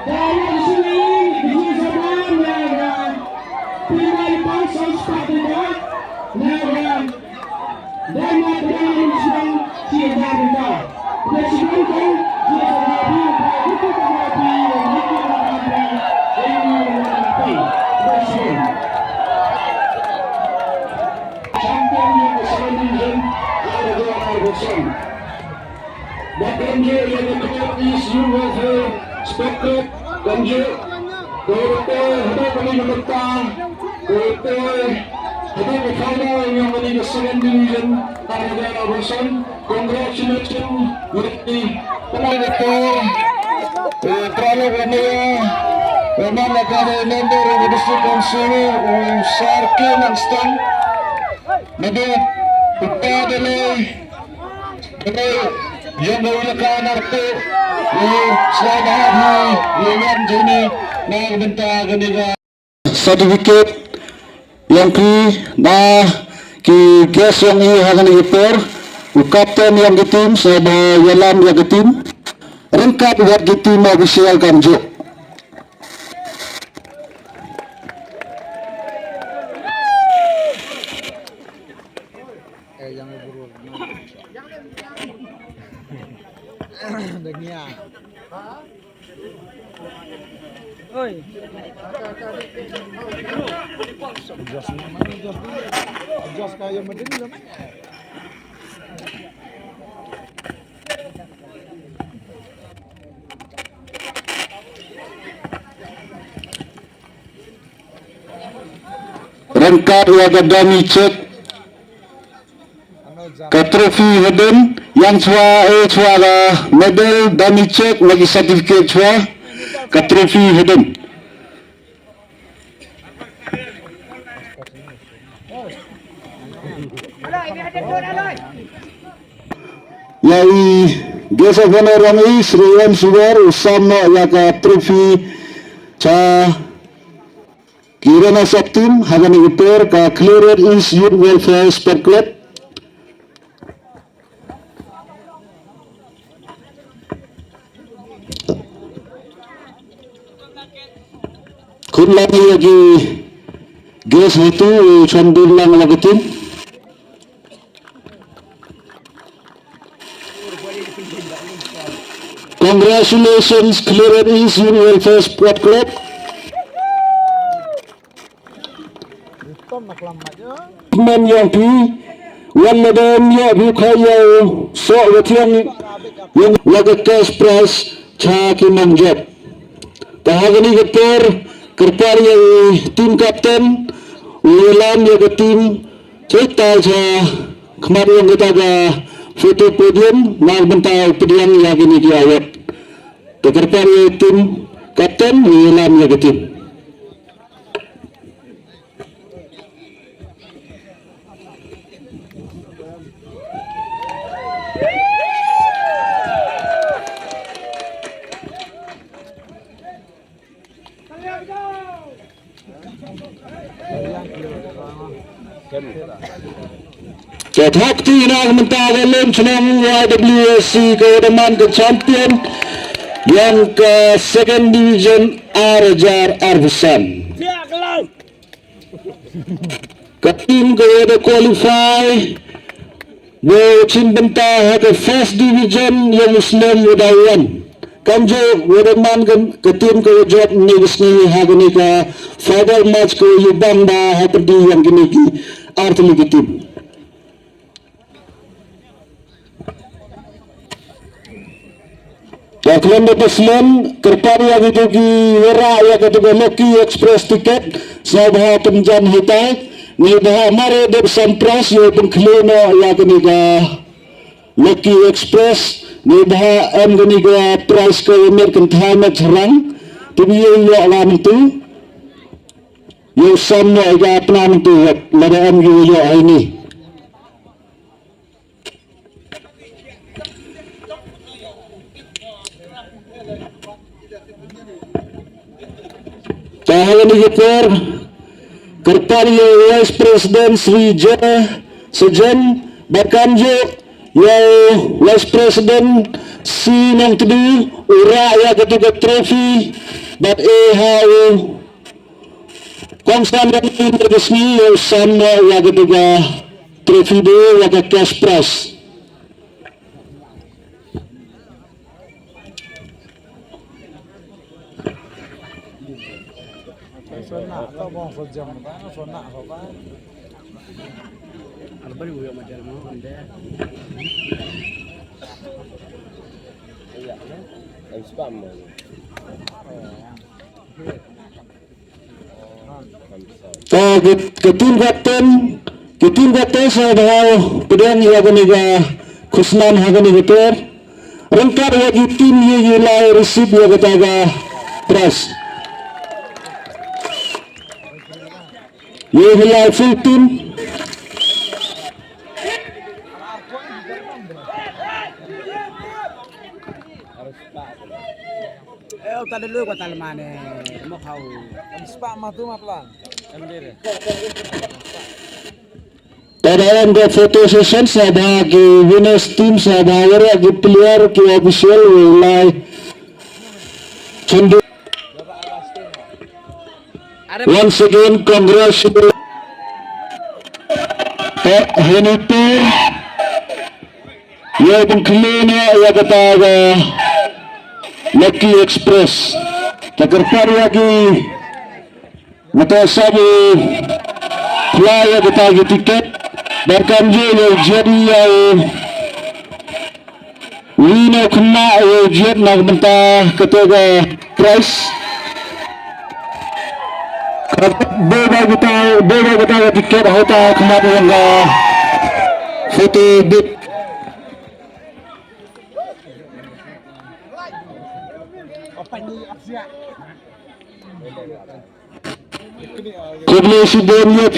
Dan yang sini bersama dengan Primary Council Sepatutnya dengan Dana Presiden Siaga Presiden kan Siaga itu terapi Presiden Champion yang bersaing ada Arbosan. Bahkan dia yang is UFA Spectre dan dia ada paling bertang ada final yang menjadi second division pada Arbosan. Congratulations berarti pemenang itu terlalu ramai. Memang negara member of the district council Sarkin and Stan. Nabi kita dari yang menggunakan arti selama yang jini nagbenta ganiga certificate yang na ki guest yang ihagan ipor kapten yang gitim sa yalam yang gitim rengkap buat gitim official kanjo. Oi. Jos kayak medeni namanya. Rengkap Wagadami cek ke trofi Heden yang suara medal dami cek lagi sertifikat suara ke trofi Heden. Yai Gesa Honorami Sri M. Sugar usama ya ke trofi ca Kirana Sabtim Hagani Ipur ka Clearer East Youth Welfare Sport Club. Kun lagi gas itu condong lang lagitin. Congratulations Clearer East Youth Welfare Sport Club. Men yang pi wala dan ya bu kaya so watiang yang laga cash prize cha ki manjat tahagani geter kerpar yang tim kapten ulam ya tim cerita cha kemarin yang kita ga foto podium nang bentar podium ya gini dia ayat kerpar yang tim kapten ulam ya tim. Hati nak mentagalin senang YWSC keutamaan ke champion yang ke second division Arajar Arbusan. Ke tim ke ada qualify wajib bentah ke first division yang Muslim Udawan. Kanjo keutamaan ke tim ke job ni bisni hagani ke final match ke Yubang dah haperdi yang gini ki artli ke tim. Dalam Muslim kerpari yang itu ki wera yang itu Lucky Express tiket sabah penjan hitai ni dah mare deb sampras yo pengkleno yang ini ga Lucky Express ni dah gani ga price ko mer kentai na jarang tapi yo alam itu yo samno ga plan itu lada yo ini. Tahalan Hipur Kerpari Vice President Sri J. Sejen Bakanjo Vice President Sinang tedu ura ya ketiga trofi but how konstan dan resmi sama ya ketiga trofi do ya ke cash prize. Sonak tau bang sejam kan sonak kau kan. Arbal huyo model mo ande. Iya, ang spam mo. Ketim kapten sa bahau pedang ya kaniga kusnan hagani beter rengkar ya tim ye lai receive ya kataga press ye hilai full team Tadi dulu kata lemane mau kau. Ang spa mah tu mah pelan. Tadayan the photo session sa bahagi winners team sa bahagi agi player ki official lai chandu. Once again, congratulations. Henito, ya bengkelina ya kataga Lucky Express. Tagarpar lagi mata sabu flyer kataga tiket. Bahkan je jadi wino kena jet nak mentah kataga price. Beba kita tiket hotel kemarin yang foto bit. Kubli si Bonia